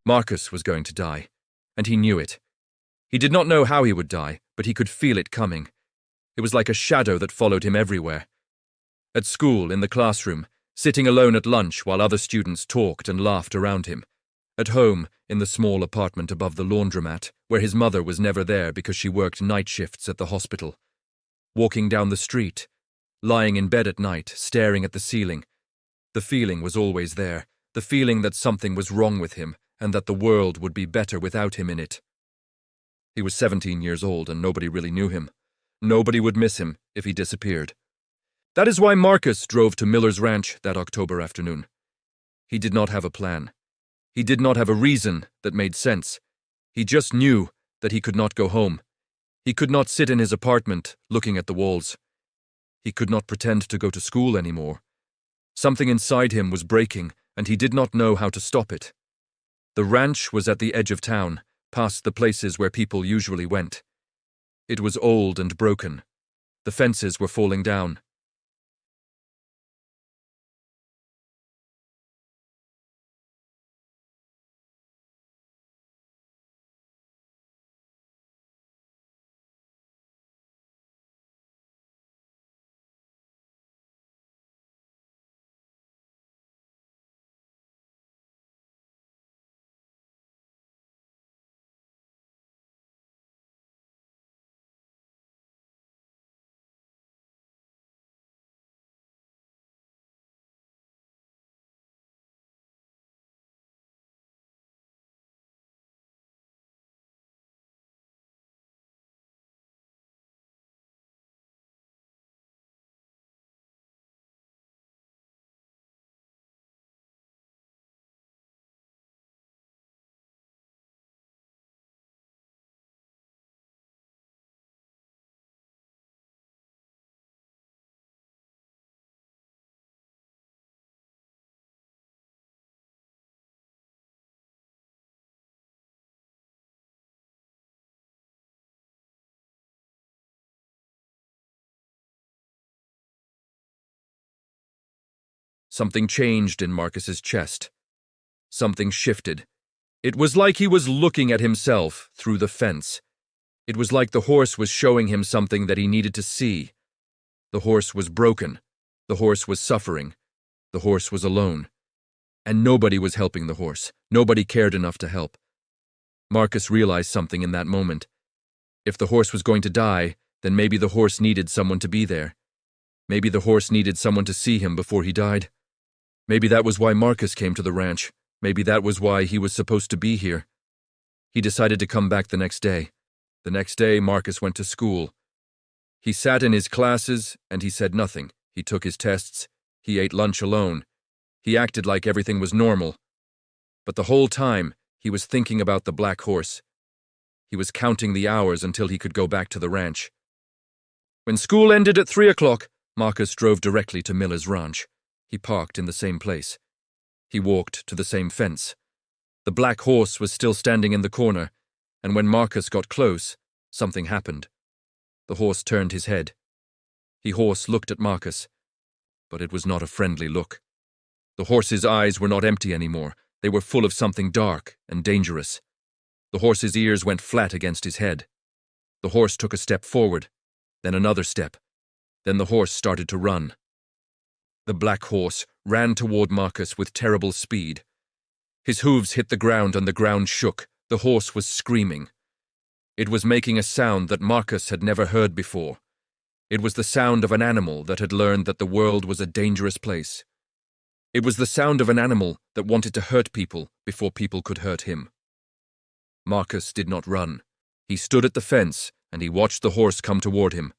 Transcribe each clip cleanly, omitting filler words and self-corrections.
Marcus was going to die, and he knew it. He did not know how he would die, but he could feel it coming. It was like a shadow that followed him everywhere. At school, in the classroom, sitting alone at lunch while other students talked and laughed around him. At home, in the small apartment above the laundromat, where his mother was never there because she worked night shifts at the hospital. Walking down the street, lying in bed at night, staring at the ceiling. The feeling was always there, the feeling that something was wrong with him and that the world would be better without him in it. He was 17 years old and nobody really knew him. Nobody would miss him if he disappeared. That is why Marcus drove to Miller's ranch that October afternoon. He did not have a plan. He did not have a reason that made sense. He just knew that he could not go home. He could not sit in his apartment looking at the walls. He could not pretend to go to school anymore. Something inside him was breaking, and he did not know how to stop it. The ranch was at the edge of town, past the places where people usually went. It was old and broken. The fences were falling down. Something changed in Marcus's chest. Something shifted. It was like he was looking at himself through the fence. It was like the horse was showing him something that he needed to see. The horse was broken. The horse was suffering. The horse was alone. And nobody was helping the horse. Nobody cared enough to help. Marcus realized something in that moment. If the horse was going to die, then maybe the horse needed someone to be there. Maybe the horse needed someone to see him before he died. Maybe that was why Marcus came to the ranch. Maybe that was why he was supposed to be here. He decided to come back the next day. The next day, Marcus went to school. He sat in his classes, and he said nothing. He took his tests. He ate lunch alone. He acted like everything was normal. But the whole time, he was thinking about the black horse. He was counting the hours until he could go back to the ranch. When school ended at 3 o'clock, Marcus drove directly to Miller's ranch. He parked in the same place. He walked to the same fence. The black horse was still standing in the corner, and when Marcus got close, something happened. The horse turned his head. The horse looked at Marcus, but it was not a friendly look. The horse's eyes were not empty anymore. They were full of something dark and dangerous. The horse's ears went flat against his head. The horse took a step forward, then another step. Then the horse started to run. The black horse ran toward Marcus with terrible speed. His hooves hit the ground and the ground shook. The horse was screaming. It was making a sound that Marcus had never heard before. It was the sound of an animal that had learned that the world was a dangerous place. It was the sound of an animal that wanted to hurt people before people could hurt him. Marcus did not run. He stood at the fence and he watched the horse come toward him.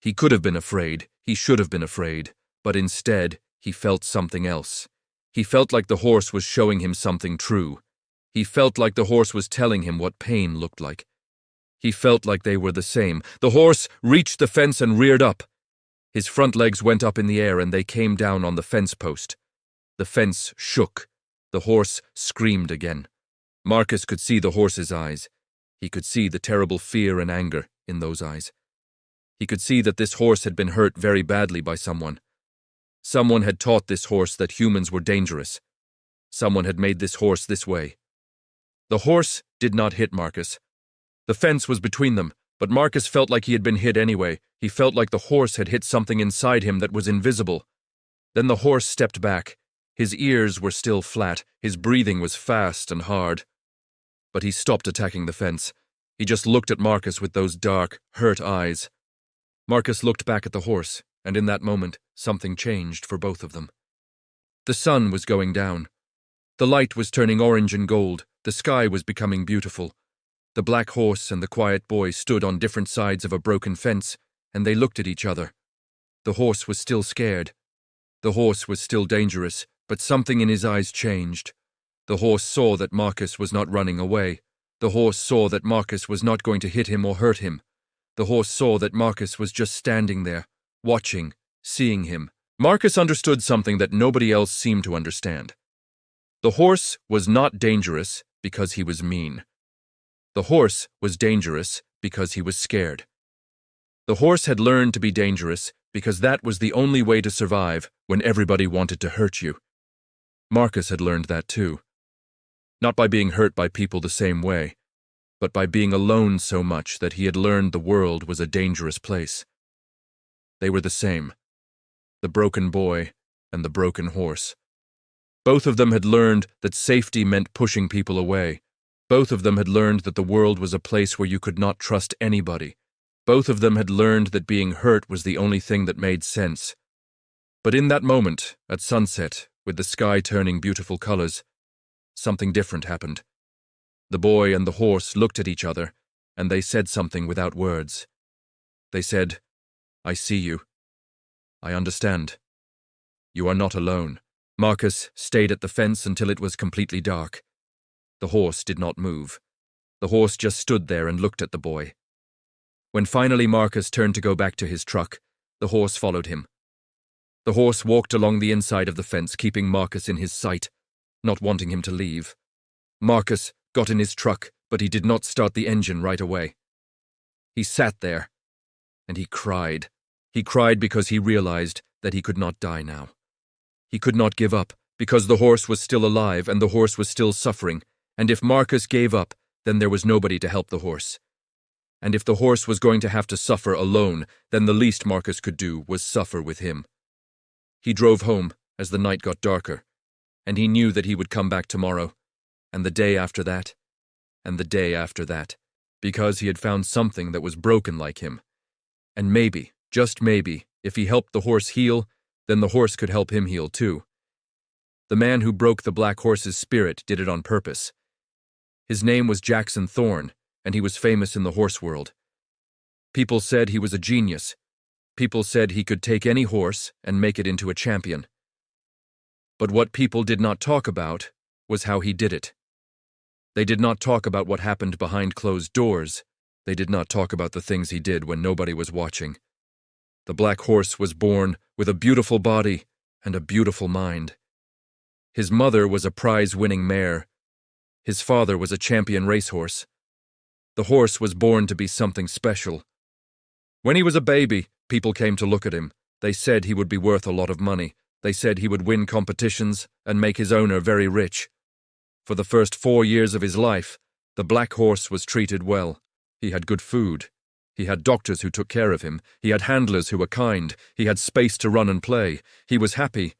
He could have been afraid. He should have been afraid. But instead, he felt something else. He felt like the horse was showing him something true. He felt like the horse was telling him what pain looked like. He felt like they were the same. The horse reached the fence and reared up. His front legs went up in the air and they came down on the fence post. The fence shook. The horse screamed again. Marcus could see the horse's eyes. He could see the terrible fear and anger in those eyes. He could see that this horse had been hurt very badly by someone. Someone had taught this horse that humans were dangerous. Someone had made this horse this way. The horse did not hit Marcus. The fence was between them, but Marcus felt like he had been hit anyway. He felt like the horse had hit something inside him that was invisible. Then the horse stepped back. His ears were still flat. His breathing was fast and hard. But he stopped attacking the fence. He just looked at Marcus with those dark, hurt eyes. Marcus looked back at the horse, and in that moment, something changed for both of them. The sun was going down. The light was turning orange and gold. The sky was becoming beautiful. The black horse and the quiet boy stood on different sides of a broken fence, and they looked at each other. The horse was still scared. The horse was still dangerous, but something in his eyes changed. The horse saw that Marcus was not running away. The horse saw that Marcus was not going to hit him or hurt him. The horse saw that Marcus was just standing there, watching, seeing him. Marcus understood something that nobody else seemed to understand. The horse was not dangerous because he was mean. The horse was dangerous because he was scared. The horse had learned to be dangerous because that was the only way to survive when everybody wanted to hurt you. Marcus had learned that too. Not by being hurt by people the same way, but by being alone so much that he had learned the world was a dangerous place. They were the same, the broken boy and the broken horse. Both of them had learned that safety meant pushing people away. Both of them had learned that the world was a place where you could not trust anybody. Both of them had learned that being hurt was the only thing that made sense. But in that moment, at sunset, with the sky turning beautiful colors, something different happened. The boy and the horse looked at each other, and they said something without words. They said, "I see you. I understand. You are not alone." Marcus stayed at the fence until it was completely dark. The horse did not move. The horse just stood there and looked at the boy. When finally Marcus turned to go back to his truck, the horse followed him. The horse walked along the inside of the fence, keeping Marcus in his sight, not wanting him to leave. Marcus got in his truck, but he did not start the engine right away. He sat there, and he cried. He cried because he realized that he could not die now. He could not give up, because the horse was still alive and the horse was still suffering, and if Marcus gave up, then there was nobody to help the horse. And if the horse was going to have to suffer alone, then the least Marcus could do was suffer with him. He drove home as the night got darker, and he knew that he would come back tomorrow, and the day after that, and the day after that, because he had found something that was broken like him. And maybe, just maybe, if he helped the horse heal, then the horse could help him heal too. The man who broke the black horse's spirit did it on purpose. His name was Jackson Thorne, and he was famous in the horse world. People said he was a genius. People said he could take any horse and make it into a champion. But what people did not talk about was how he did it. They did not talk about what happened behind closed doors. They did not talk about the things he did when nobody was watching. The black horse was born with a beautiful body and a beautiful mind. His mother was a prize-winning mare. His father was a champion racehorse. The horse was born to be something special. When he was a baby, people came to look at him. They said he would be worth a lot of money. They said he would win competitions and make his owner very rich. For the first 4 years of his life, the black horse was treated well. He had good food. He had doctors who took care of him. He had handlers who were kind. He had space to run and play. He was happy.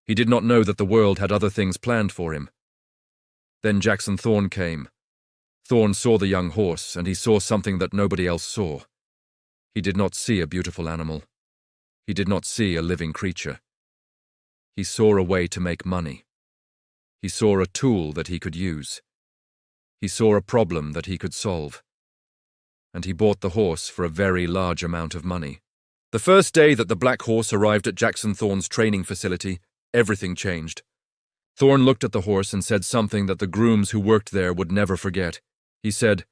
He did not know that the world had other things planned for him. Then Jackson Thorne came. Thorne saw the young horse, and he saw something that nobody else saw. He did not see a beautiful animal. He did not see a living creature. He saw a way to make money. He saw a tool that he could use. He saw a problem that he could solve. And he bought the horse for a very large amount of money. The first day that the black horse arrived at Jackson Thorne's training facility, everything changed. Thorne looked at the horse and said something that the grooms who worked there would never forget. He said,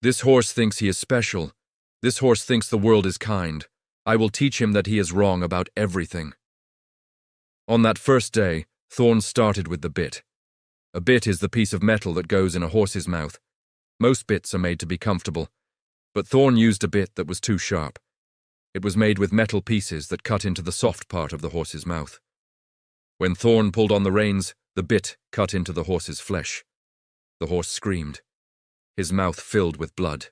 "This horse thinks he is special. This horse thinks the world is kind. I will teach him that he is wrong about everything." On that first day, Thorne started with the bit. A bit is the piece of metal that goes in a horse's mouth. Most bits are made to be comfortable, but Thorne used a bit that was too sharp. It was made with metal pieces that cut into the soft part of the horse's mouth. When Thorne pulled on the reins, the bit cut into the horse's flesh. The horse screamed. His mouth filled with blood.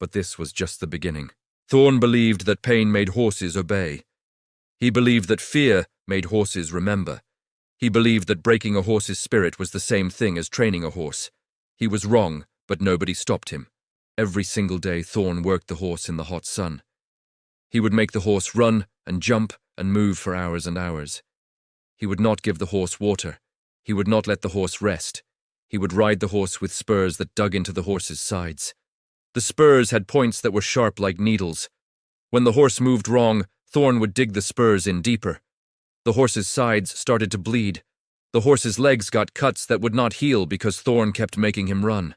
But this was just the beginning. Thorne believed that pain made horses obey. He believed that fear made horses remember. He believed that breaking a horse's spirit was the same thing as training a horse. He was wrong, but nobody stopped him. Every single day, Thorne worked the horse in the hot sun. He would make the horse run and jump and move for hours and hours. He would not give the horse water. He would not let the horse rest. He would ride the horse with spurs that dug into the horse's sides. The spurs had points that were sharp like needles. When the horse moved wrong, Thorne would dig the spurs in deeper. The horse's sides started to bleed. The horse's legs got cuts that would not heal because Thorne kept making him run.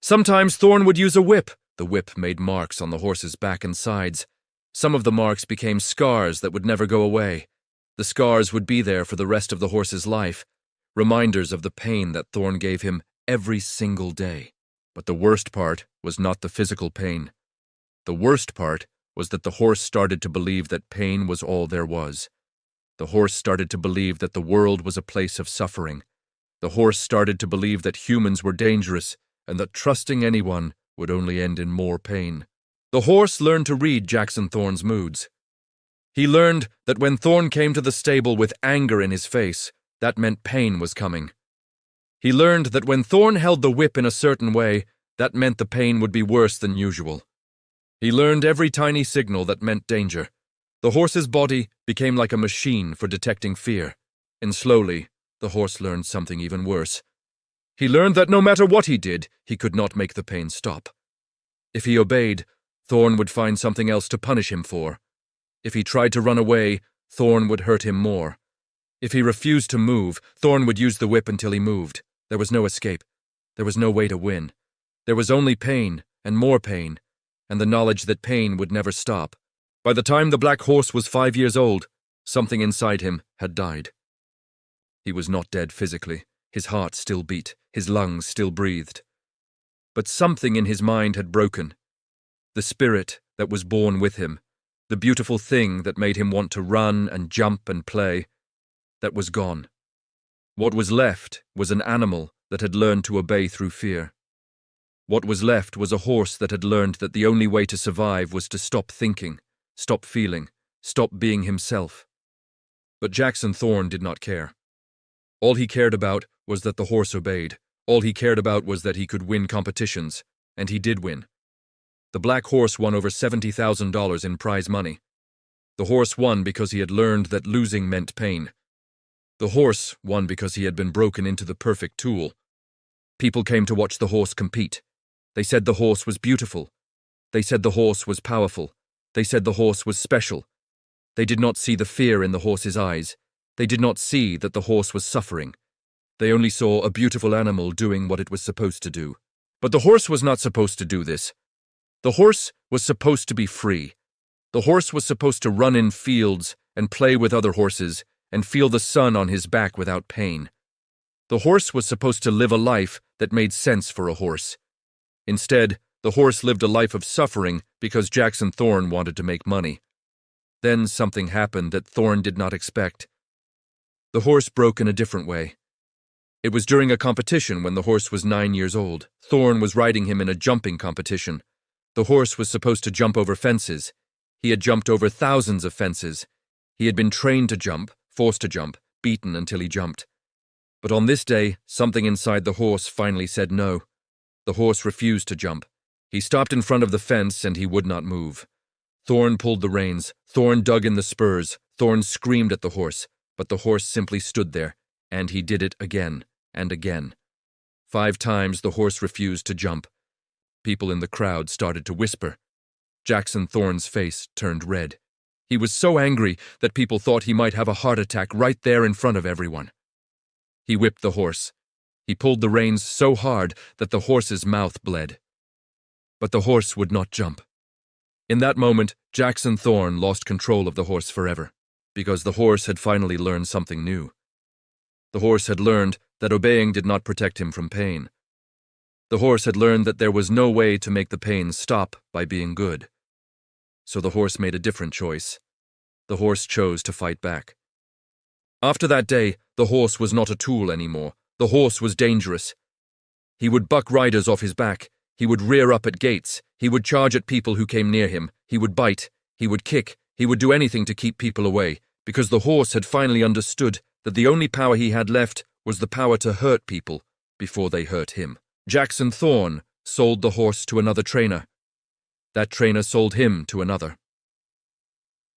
Sometimes Thorne would use a whip. The whip made marks on the horse's back and sides. Some of the marks became scars that would never go away. The scars would be there for the rest of the horse's life, reminders of the pain that Thorne gave him every single day. But the worst part was not the physical pain. The worst part was that the horse started to believe that pain was all there was. The horse started to believe that the world was a place of suffering. The horse started to believe that humans were dangerous and that trusting anyone would only end in more pain. The horse learned to read Jackson Thorne's moods. He learned that when Thorne came to the stable with anger in his face, that meant pain was coming. He learned that when Thorne held the whip in a certain way, that meant the pain would be worse than usual. He learned every tiny signal that meant danger. The horse's body became like a machine for detecting fear, and slowly, the horse learned something even worse. He learned that no matter what he did, he could not make the pain stop. If he obeyed, Thorne would find something else to punish him for. If he tried to run away, Thorne would hurt him more. If he refused to move, Thorne would use the whip until he moved. There was no escape. There was no way to win. There was only pain, and more pain, and the knowledge that pain would never stop. By the time the black horse was 5 years old, something inside him had died. He was not dead physically. His heart still beat. His lungs still breathed. But something in his mind had broken. The spirit that was born with him, the beautiful thing that made him want to run and jump and play, that was gone. What was left was an animal that had learned to obey through fear. What was left was a horse that had learned that the only way to survive was to stop thinking, stop feeling, stop being himself. But Jackson Thorne did not care. All he cared about was that the horse obeyed. All he cared about was that he could win competitions, and he did win. The black horse won over $70,000 in prize money. The horse won because he had learned that losing meant pain. The horse won because he had been broken into the perfect tool. People came to watch the horse compete. They said the horse was beautiful. They said the horse was powerful. They said the horse was special. They did not see the fear in the horse's eyes. They did not see that the horse was suffering. They only saw a beautiful animal doing what it was supposed to do. But the horse was not supposed to do this. The horse was supposed to be free. The horse was supposed to run in fields and play with other horses and feel the sun on his back without pain. The horse was supposed to live a life that made sense for a horse. Instead, the horse lived a life of suffering because Jackson Thorne wanted to make money. Then something happened that Thorne did not expect. The horse broke in a different way. It was during a competition when the horse was 9 years old. Thorne was riding him in a jumping competition. The horse was supposed to jump over fences. He had jumped over thousands of fences. He had been trained to jump, forced to jump, beaten until he jumped. But on this day, something inside the horse finally said no. The horse refused to jump. He stopped in front of the fence and he would not move. Thorne pulled the reins. Thorne dug in the spurs. Thorne screamed at the horse, but the horse simply stood there, and he did it again and again. 5 times the horse refused to jump. People in the crowd started to whisper. Jackson Thorne's face turned red. He was so angry that people thought he might have a heart attack right there in front of everyone. He whipped the horse. He pulled the reins so hard that the horse's mouth bled. But the horse would not jump. In that moment, Jackson Thorne lost control of the horse forever, because the horse had finally learned something new. The horse had learned that obeying did not protect him from pain. The horse had learned that there was no way to make the pain stop by being good. So the horse made a different choice. The horse chose to fight back. After that day, the horse was not a tool anymore. The horse was dangerous. He would buck riders off his back. He would rear up at gates. He would charge at people who came near him. He would bite. He would kick. He would do anything to keep people away, because the horse had finally understood that the only power he had left was the power to hurt people before they hurt him. Jackson Thorne sold the horse to another trainer. That trainer sold him to another.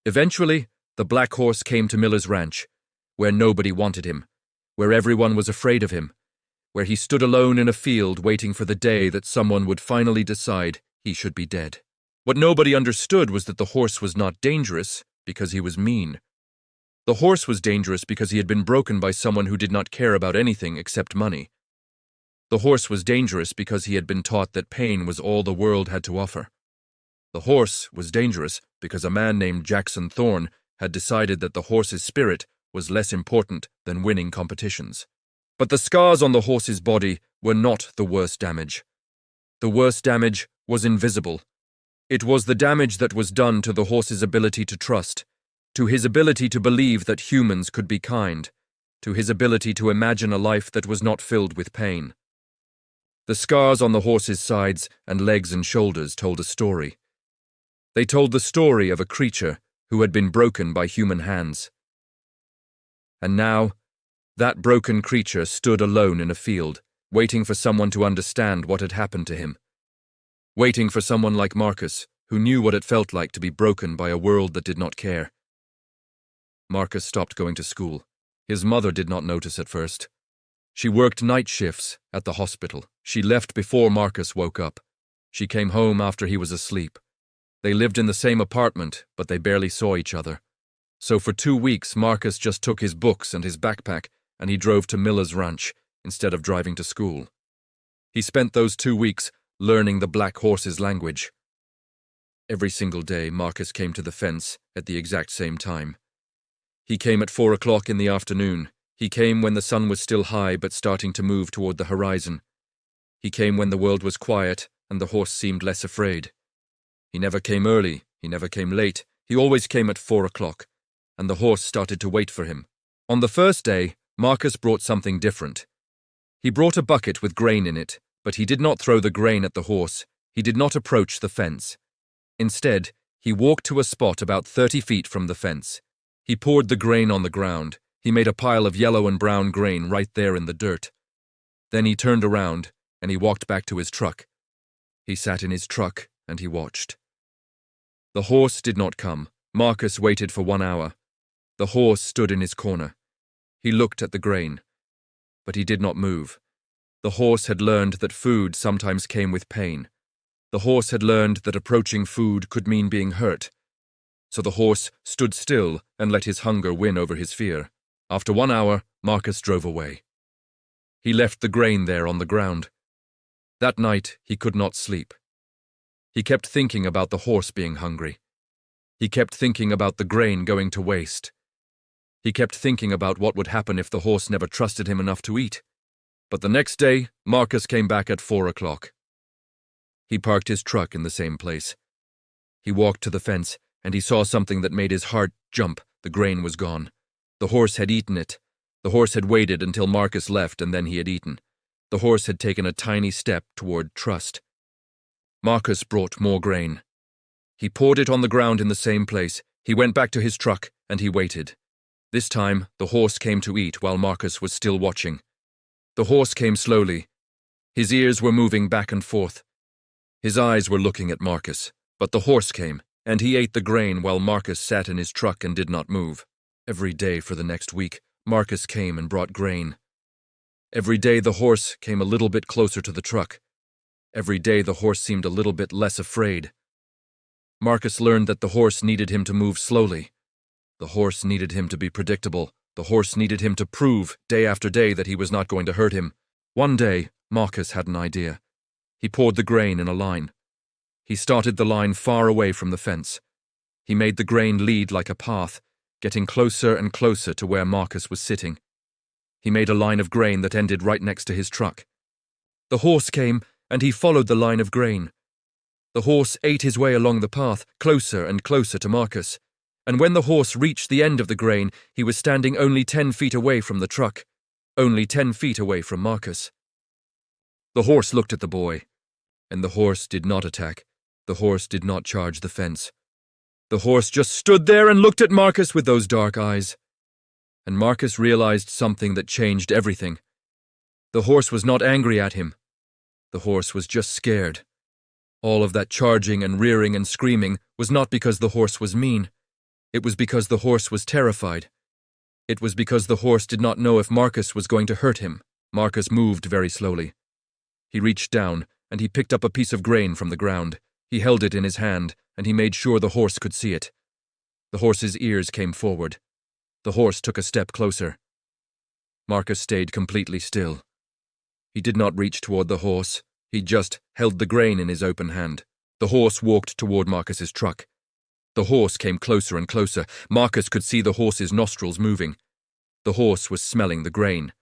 Eventually, the black horse came to Miller's ranch, where nobody wanted him, where everyone was afraid of him, where he stood alone in a field waiting for the day that someone would finally decide he should be dead. What nobody understood was that the horse was not dangerous because he was mean. The horse was dangerous because he had been broken by someone who did not care about anything except money. The horse was dangerous because he had been taught that pain was all the world had to offer. The horse was dangerous because a man named Jackson Thorne had decided that the horse's spirit was less important than winning competitions. But the scars on the horse's body were not the worst damage. The worst damage was invisible. It was the damage that was done to the horse's ability to trust, to his ability to believe that humans could be kind, to his ability to imagine a life that was not filled with pain. The scars on the horse's sides and legs and shoulders told a story. They told the story of a creature who had been broken by human hands. And now, that broken creature stood alone in a field, waiting for someone to understand what had happened to him. Waiting for someone like Marcus, who knew what it felt like to be broken by a world that did not care. Marcus stopped going to school. His mother did not notice at first. She worked night shifts at the hospital. She left before Marcus woke up. She came home after he was asleep. They lived in the same apartment, but they barely saw each other. So for 2 weeks, Marcus just took his books and his backpack, and he drove to Miller's ranch instead of driving to school. He spent those 2 weeks learning the black horse's language. Every single day, Marcus came to the fence at the exact same time. He came at 4 o'clock in the afternoon. He came when the sun was still high but starting to move toward the horizon. He came when the world was quiet and the horse seemed less afraid. He never came early, he never came late, he always came at 4 o'clock, and the horse started to wait for him. On the first day, Marcus brought something different. He brought a bucket with grain in it, but he did not throw the grain at the horse. He did not approach the fence. Instead, he walked to a spot about 30 feet from the fence. He poured the grain on the ground. He made a pile of yellow and brown grain right there in the dirt. Then he turned around, and he walked back to his truck. He sat in his truck, and he watched. The horse did not come. Marcus waited for 1 hour. The horse stood in his corner. He looked at the grain, but he did not move. The horse had learned that food sometimes came with pain. The horse had learned that approaching food could mean being hurt. So the horse stood still and let his hunger win over his fear. After 1 hour, Marcus drove away. He left the grain there on the ground. That night, he could not sleep. He kept thinking about the horse being hungry. He kept thinking about the grain going to waste. He kept thinking about what would happen if the horse never trusted him enough to eat. But the next day, Marcus came back at 4 o'clock. He parked his truck in the same place. He walked to the fence, and he saw something that made his heart jump. The grain was gone. The horse had eaten it. The horse had waited until Marcus left, and then he had eaten. The horse had taken a tiny step toward trust. Marcus brought more grain. He poured it on the ground in the same place. He went back to his truck, and he waited. This time, the horse came to eat while Marcus was still watching. The horse came slowly. His ears were moving back and forth. His eyes were looking at Marcus, but the horse came, and he ate the grain while Marcus sat in his truck and did not move. Every day for the next week, Marcus came and brought grain. Every day the horse came a little bit closer to the truck. Every day the horse seemed a little bit less afraid. Marcus learned that the horse needed him to move slowly. The horse needed him to be predictable. The horse needed him to prove, day after day, that he was not going to hurt him. One day, Marcus had an idea. He poured the grain in a line. He started the line far away from the fence. He made the grain lead like a path, getting closer and closer to where Marcus was sitting. He made a line of grain that ended right next to his truck. The horse came, and he followed the line of grain. The horse ate his way along the path, closer and closer to Marcus. And when the horse reached the end of the grain, he was standing only 10 feet away from the truck, only 10 feet away from Marcus. The horse looked at the boy, and the horse did not attack. The horse did not charge the fence. The horse just stood there and looked at Marcus with those dark eyes. And Marcus realized something that changed everything. The horse was not angry at him. The horse was just scared. All of that charging and rearing and screaming was not because the horse was mean. It was because the horse was terrified. It was because the horse did not know if Marcus was going to hurt him. Marcus moved very slowly. He reached down, and he picked up a piece of grain from the ground. He held it in his hand, and he made sure the horse could see it. The horse's ears came forward. The horse took a step closer. Marcus stayed completely still. He did not reach toward the horse. He just held the grain in his open hand. The horse walked toward Marcus's truck. The horse came closer and closer. Marcus could see the horse's nostrils moving. The horse was smelling the grain.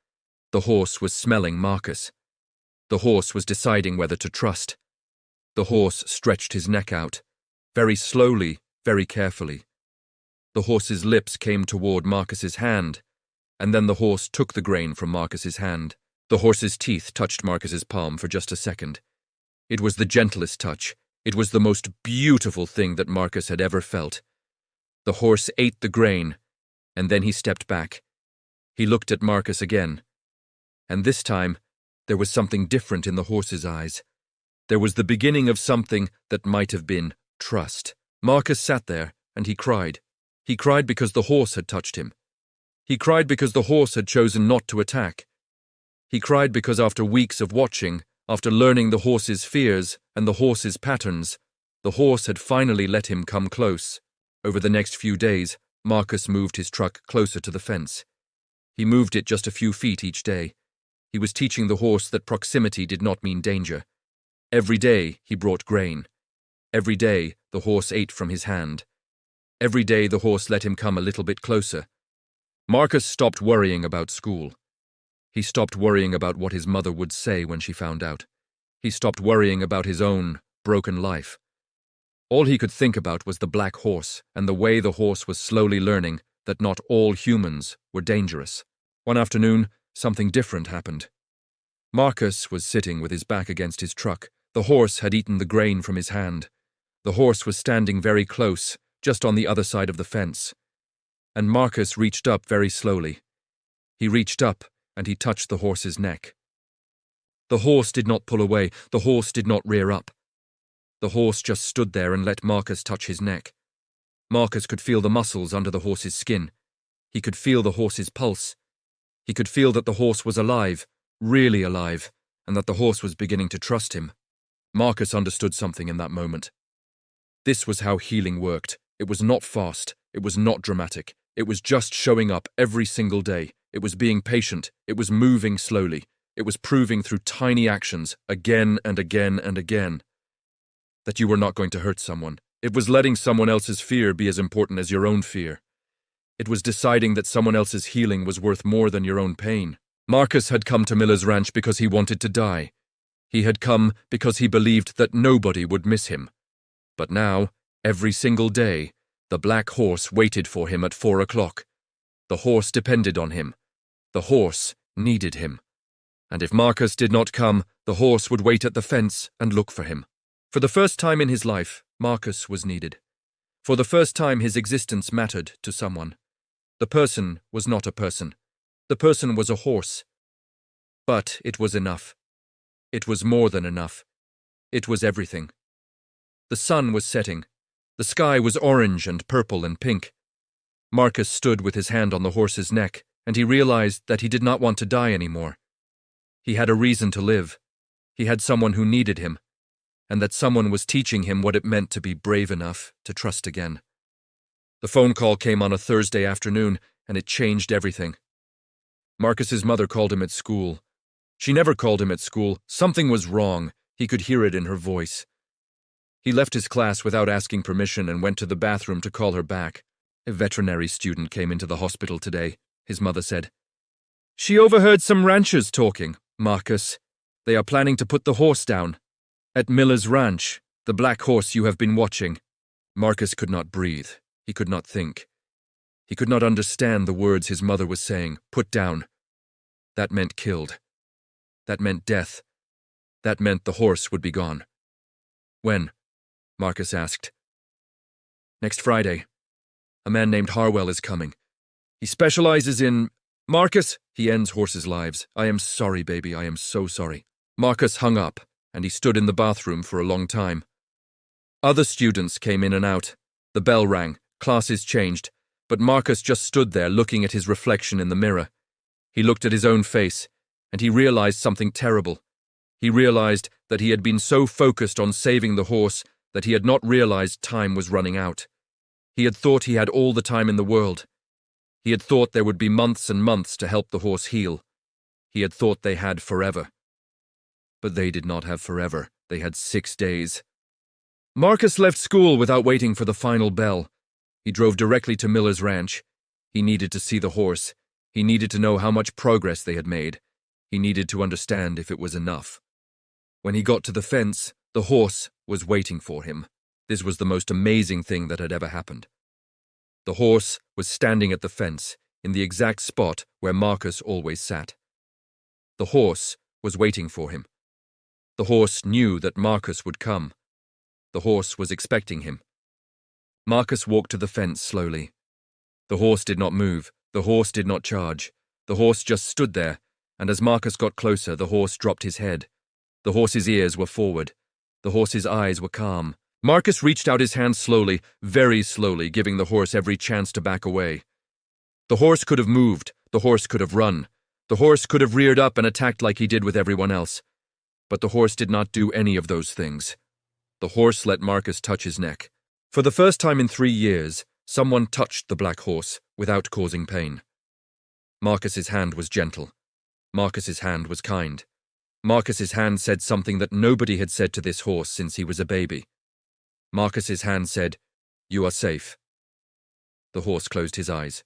The horse was smelling Marcus. The horse was deciding whether to trust. The horse stretched his neck out, very slowly, very carefully. The horse's lips came toward Marcus's hand, and then the horse took the grain from Marcus's hand. The horse's teeth touched Marcus's palm for just a second. It was the gentlest touch. It was the most beautiful thing that Marcus had ever felt. The horse ate the grain, and then he stepped back. He looked at Marcus again. And this time, there was something different in the horse's eyes. There was the beginning of something that might have been trust. Marcus sat there, and he cried. He cried because the horse had touched him. He cried because the horse had chosen not to attack. He cried because after weeks of watching, after learning the horse's fears and the horse's patterns, the horse had finally let him come close. Over the next few days, Marcus moved his truck closer to the fence. He moved it just a few feet each day. He was teaching the horse that proximity did not mean danger. Every day, he brought grain. Every day, the horse ate from his hand. Every day, the horse let him come a little bit closer. Marcus stopped worrying about school. He stopped worrying about what his mother would say when she found out. He stopped worrying about his own broken life. All he could think about was the black horse and the way the horse was slowly learning that not all humans were dangerous. One afternoon, something different happened. Marcus was sitting with his back against his truck. The horse had eaten the grain from his hand. The horse was standing very close, just on the other side of the fence. And Marcus reached up very slowly. He reached up, and he touched the horse's neck. The horse did not pull away. The horse did not rear up. The horse just stood there and let Marcus touch his neck. Marcus could feel the muscles under the horse's skin. He could feel the horse's pulse. He could feel that the horse was alive, really alive, and that the horse was beginning to trust him. Marcus understood something in that moment. This was how healing worked. It was not fast. It was not dramatic. It was just showing up every single day. It was being patient. It was moving slowly. It was proving through tiny actions, again and again and again, that you were not going to hurt someone. It was letting someone else's fear be as important as your own fear. It was deciding that someone else's healing was worth more than your own pain. Marcus had come to Miller's Ranch because he wanted to die. He had come because he believed that nobody would miss him. But now, every single day, the black horse waited for him at 4 o'clock. The horse depended on him. The horse needed him. And if Marcus did not come, the horse would wait at the fence and look for him. For the first time in his life, Marcus was needed. For the first time, his existence mattered to someone. The person was not a person. The person was a horse. But it was enough. It was more than enough. It was everything. The sun was setting. The sky was orange and purple and pink. Marcus stood with his hand on the horse's neck, and he realized that he did not want to die anymore. He had a reason to live. He had someone who needed him, and that someone was teaching him what it meant to be brave enough to trust again. The phone call came on a Thursday afternoon, and it changed everything. Marcus's mother called him at school. She never called him at school. Something was wrong. He could hear it in her voice. He left his class without asking permission and went to the bathroom to call her back. A veterinary student came into the hospital today, his mother said. She overheard some ranchers talking, Marcus. They are planning to put the horse down. At Miller's Ranch, the black horse you have been watching. Marcus could not breathe. He could not think. He could not understand the words his mother was saying. Put down. That meant killed. That meant death. That meant the horse would be gone. When? Marcus asked. Next Friday. A man named Harwell is coming. He specializes in… Marcus, he ends horses' lives. I am sorry, baby, I am so sorry. Marcus hung up, and he stood in the bathroom for a long time. Other students came in and out. The bell rang, classes changed, but Marcus just stood there looking at his reflection in the mirror. He looked at his own face, and he realized something terrible. He realized that he had been so focused on saving the horse that he had not realized time was running out. He had thought he had all the time in the world. He had thought there would be months and months to help the horse heal. He had thought they had forever. But they did not have forever. They had 6 days. Marcus left school without waiting for the final bell. He drove directly to Miller's ranch. He needed to see the horse. He needed to know how much progress they had made. He needed to understand if it was enough. When he got to the fence, the horse was waiting for him. This was the most amazing thing that had ever happened. The horse was standing at the fence, in the exact spot where Marcus always sat. The horse was waiting for him. The horse knew that Marcus would come. The horse was expecting him. Marcus walked to the fence slowly. The horse did not move. The horse did not charge. The horse just stood there, and as Marcus got closer, the horse dropped his head. The horse's ears were forward. The horse's eyes were calm. Marcus reached out his hand slowly, very slowly, giving the horse every chance to back away. The horse could have moved. The horse could have run. The horse could have reared up and attacked like he did with everyone else. But the horse did not do any of those things. The horse let Marcus touch his neck. For the first time in 3 years, someone touched the black horse without causing pain. Marcus's hand was gentle. Marcus's hand was kind. Marcus's hand said something that nobody had said to this horse since he was a baby. Marcus's hand said, "You are safe." The horse closed his eyes.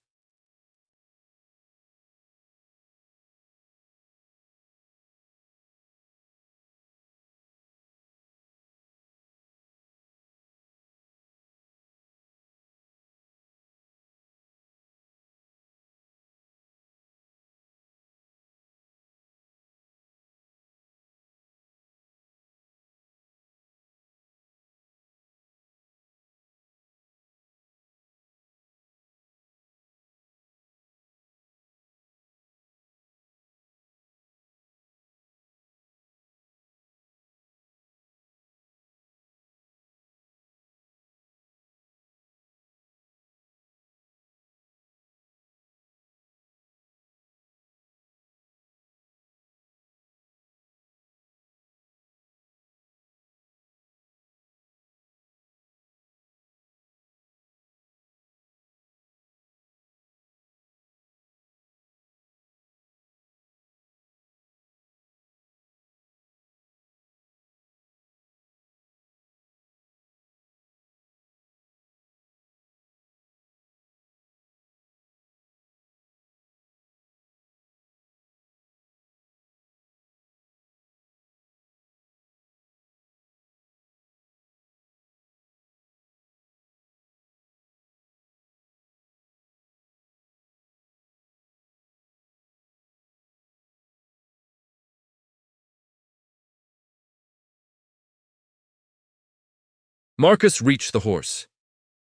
Marcus reached the horse.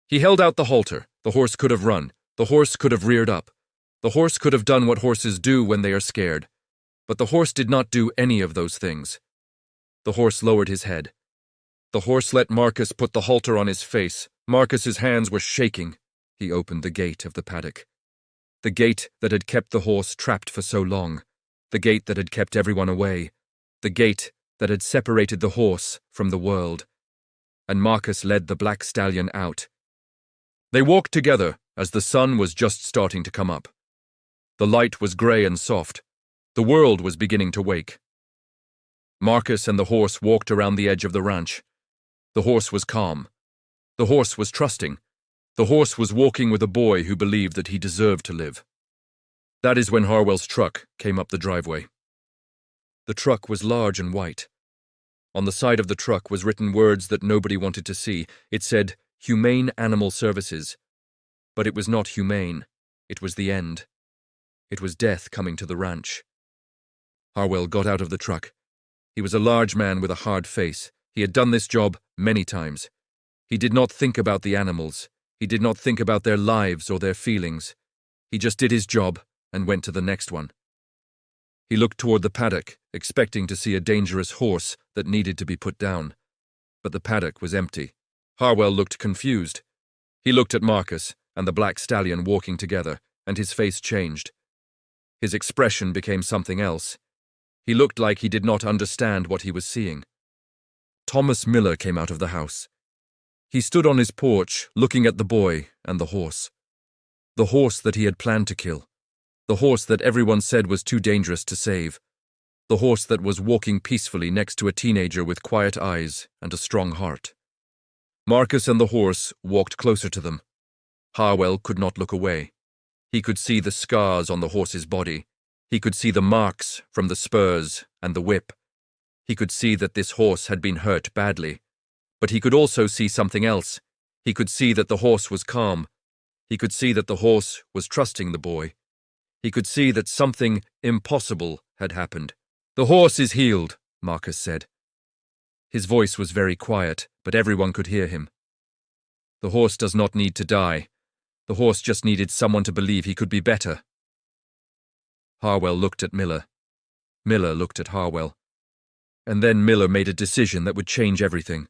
He held out the halter. The horse could have run. The horse could have reared up. The horse could have done what horses do when they are scared. But the horse did not do any of those things. The horse lowered his head. The horse let Marcus put the halter on his face. Marcus's hands were shaking. He opened the gate of the paddock. The gate that had kept the horse trapped for so long. The gate that had kept everyone away. The gate that had separated the horse from the world. And Marcus led the black stallion out. They walked together as the sun was just starting to come up. The light was grey and soft. The world was beginning to wake. Marcus and the horse walked around the edge of the ranch. The horse was calm. The horse was trusting. The horse was walking with a boy who believed that he deserved to live. That is when Harwell's truck came up the driveway. The truck was large and white. On the side of the truck was written words that nobody wanted to see. It said, "Humane Animal Services." But it was not humane. It was the end. It was death coming to the ranch. Harwell got out of the truck. He was a large man with a hard face. He had done this job many times. He did not think about the animals. He did not think about their lives or their feelings. He just did his job and went to the next one. He looked toward the paddock, expecting to see a dangerous horse that needed to be put down. But the paddock was empty. Harwell looked confused. He looked at Marcus and the black stallion walking together, and his face changed. His expression became something else. He looked like he did not understand what he was seeing. Thomas Miller came out of the house. He stood on his porch, looking at the boy and the horse. The horse that he had planned to kill. The horse that everyone said was too dangerous to save. The horse that was walking peacefully next to a teenager with quiet eyes and a strong heart. Marcus and the horse walked closer to them. Harwell could not look away. He could see the scars on the horse's body. He could see the marks from the spurs and the whip. He could see that this horse had been hurt badly. But he could also see something else. He could see that the horse was calm. He could see that the horse was trusting the boy. He could see that something impossible had happened. "The horse is healed," Marcus said. His voice was very quiet, but everyone could hear him. "The horse does not need to die. The horse just needed someone to believe he could be better." Harwell looked at Miller. Miller looked at Harwell. And then Miller made a decision that would change everything.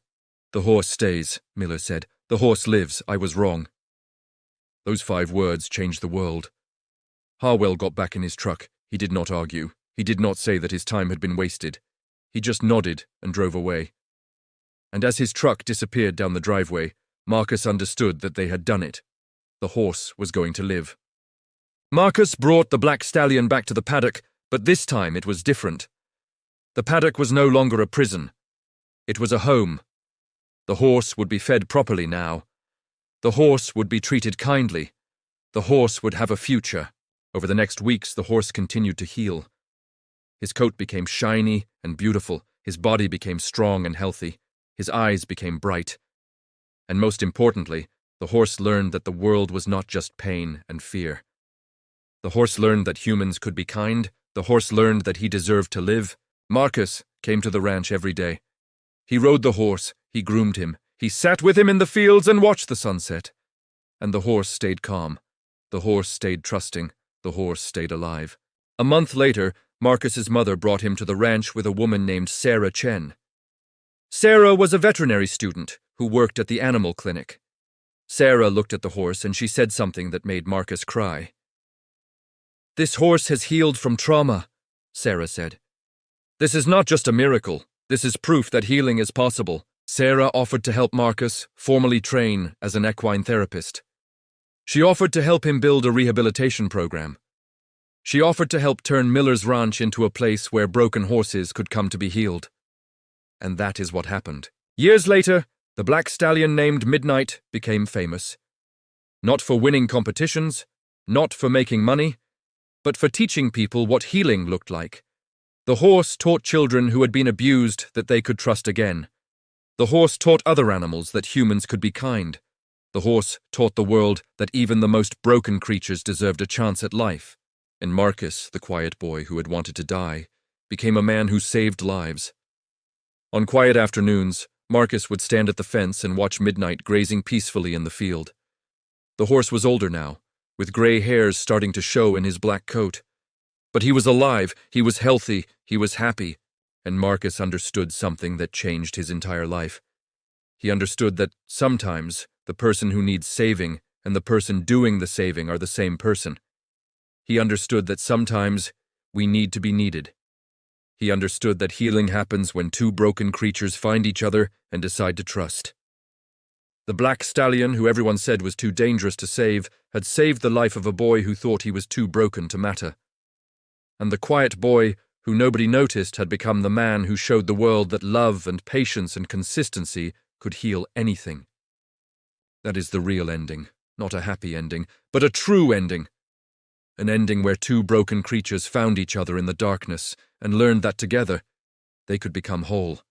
"The horse stays," Miller said. "The horse lives. I was wrong." Those 5 words changed the world. Harwell got back in his truck. He did not argue. He did not say that his time had been wasted. He just nodded and drove away. And as his truck disappeared down the driveway, Marcus understood that they had done it. The horse was going to live. Marcus brought the black stallion back to the paddock, but this time it was different. The paddock was no longer a prison. It was a home. The horse would be fed properly now. The horse would be treated kindly. The horse would have a future. Over the next weeks, the horse continued to heal. His coat became shiny and beautiful. His body became strong and healthy. His eyes became bright. And most importantly, the horse learned that the world was not just pain and fear. The horse learned that humans could be kind. The horse learned that he deserved to live. Marcus came to the ranch every day. He rode the horse. He groomed him. He sat with him in the fields and watched the sunset. And the horse stayed calm. The horse stayed trusting. The horse stayed alive. A month later, Marcus's mother brought him to the ranch with a woman named Sarah Chen. Sarah was a veterinary student who worked at the animal clinic. Sarah looked at the horse and she said something that made Marcus cry. "This horse has healed from trauma," Sarah said. "This is not just a miracle. This is proof that healing is possible." Sarah offered to help Marcus formally train as an equine therapist. She offered to help him build a rehabilitation program. She offered to help turn Miller's ranch into a place where broken horses could come to be healed. And that is what happened. Years later, the black stallion named Midnight became famous. Not for winning competitions, not for making money, but for teaching people what healing looked like. The horse taught children who had been abused that they could trust again. The horse taught other animals that humans could be kind. The horse taught the world that even the most broken creatures deserved a chance at life. And Marcus, the quiet boy who had wanted to die, became a man who saved lives. On quiet afternoons, Marcus would stand at the fence and watch Midnight grazing peacefully in the field. The horse was older now, with gray hairs starting to show in his black coat. But he was alive, he was healthy, he was happy, and Marcus understood something that changed his entire life. He understood that sometimes the person who needs saving and the person doing the saving are the same person. He understood that sometimes we need to be needed. He understood that healing happens when 2 broken creatures find each other and decide to trust. The black stallion, who everyone said was too dangerous to save, had saved the life of a boy who thought he was too broken to matter. And the quiet boy, who nobody noticed, had become the man who showed the world that love and patience and consistency could heal anything. That is the real ending, not a happy ending, but a true ending. An ending where 2 broken creatures found each other in the darkness and learned that together they could become whole.